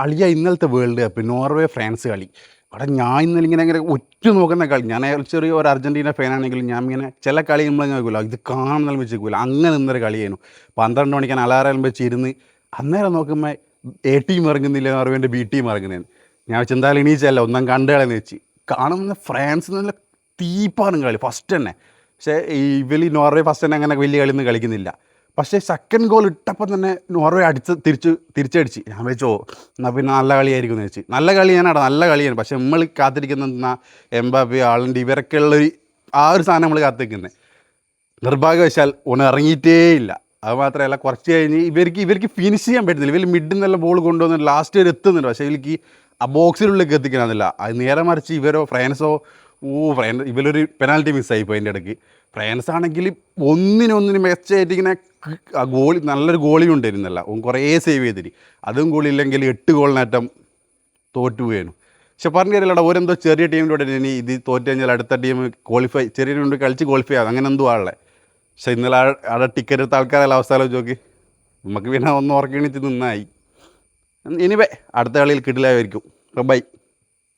അളിയ ഇന്നലത്തെ world cup Norway France കളി അവിടെ ഞാൻ ഇന്നലെ ഇങ്ങനെ നോക്കുന്ന കളി. ഞാൻ ചെറിയ ഒരു അർജൻറ്റീന ഫാനാണെങ്കിലും ഞാൻ ഇങ്ങനെ ചില കളി നമ്മൾ നോക്കില്ല, ഇത് കാണുന്നതിലും വെച്ച് നോക്കില്ല. അങ്ങനെ ഇന്നൊരു കളിയായിരുന്നു. 12 മണിക്ക് അലാറം വെച്ച് ഇരുന്ന് അന്നേരം നോക്കുമ്പോൾ എ ടീം ഇറങ്ങുന്നില്ല, നോർവേൻ്റെ ബി ടീം ഇറങ്ങുന്നതെന്ന്. ഞാൻ വെച്ച് എന്തായാലും എണീച്ചല്ല ഒന്നാം കണ്ടു കളയെന്ന് വെച്ച് കാണുന്ന ഫ്രാൻസ് നല്ല തീപ്പാണ് കളി ഫസ്റ്റ് തന്നെ. പക്ഷേ നോർവേ ഫസ്റ്റ് തന്നെ അങ്ങനെ വലിയ കളിയൊന്നും കളിക്കുന്നില്ല. പക്ഷേ സെക്കൻഡ് ഗോൾ ഇട്ടപ്പോൾ തന്നെ നോർവേ തിരിച്ചടിച്ച്. ഞാൻ വെച്ചോ എന്നാൽ പിന്നെ നല്ല കളിയായിരിക്കും എന്ന് വെച്ച്. നല്ല കളിയാണ്, നല്ല കളിയാണ്. പക്ഷേ നമ്മൾ കാത്തിരിക്കുന്ന എംബാപ്പെ, ഹാലൻഡ് ഇവരൊക്കെ ഉള്ളൊരു ആ ഒരു സാധനം നമ്മൾ കാത്തിരിക്കുന്നത്. നിർഭാഗ്യവശാൽ ഒന്ന് ഇറങ്ങിയിട്ടേ ഇല്ല. അത് മാത്രമല്ല കുറച്ച് കഴിഞ്ഞ് ഇവർക്ക് ഫിനിഷ് ചെയ്യാൻ പറ്റുന്നില്ല. ഇവർ മിഡിൽ നിന്നെല്ലാം ബോൾ കൊണ്ടുവന്ന് ലാസ്റ്റ് വരെ എത്തുന്നുണ്ട്. പക്ഷേ ഇവർക്ക് ആ ബോക്സിനുള്ളിലേക്ക് എത്തിക്കണമെന്നില്ല. അത് നേരെ മറിച്ച് ഫ്രാൻസോ ഇവരൊരു പെനാൽറ്റി മിസ്സായിപ്പോൾ അതിൻ്റെ ഇടയ്ക്ക്. ഫ്രാൻസ് ആണെങ്കിൽ ഒന്നിനൊന്നിന് മെച്ചായിട്ട് ഇങ്ങനെ നല്ലൊരു ഗോളിയും ഉണ്ടായിരുന്നല്ല, കുറേ സേവ് ചെയ്തിട്ട്. അതും ഗോളില്ലെങ്കിൽ 8 ഗോളിനേറ്റം തോറ്റു പോയായിരുന്നു. പക്ഷെ പറഞ്ഞു തരില്ലടാ, ഓരെന്തോ ചെറിയ ടീമിൻ്റെ കൂടെ ഇനി ഇത് തോറ്റു കഴിഞ്ഞാൽ അടുത്ത ടീം ചെറിയ ടീം കളിച്ച് ക്വാളിഫൈ ആകും, അങ്ങനെ എന്തോ ആളെ. പക്ഷെ ഇന്നലെ അവിടെ ടിക്കറ്റ് എടുത്ത ആൾക്കാരെല്ലാം അവസ്ഥ നോക്കി നമുക്ക് പിന്നെ ഒന്ന് ഉറക്കണിച്ച് നിന്നായി. ഇനിവേ അടുത്ത കളിയിൽ കിട്ടില്ലായിരിക്കും. ബൈ.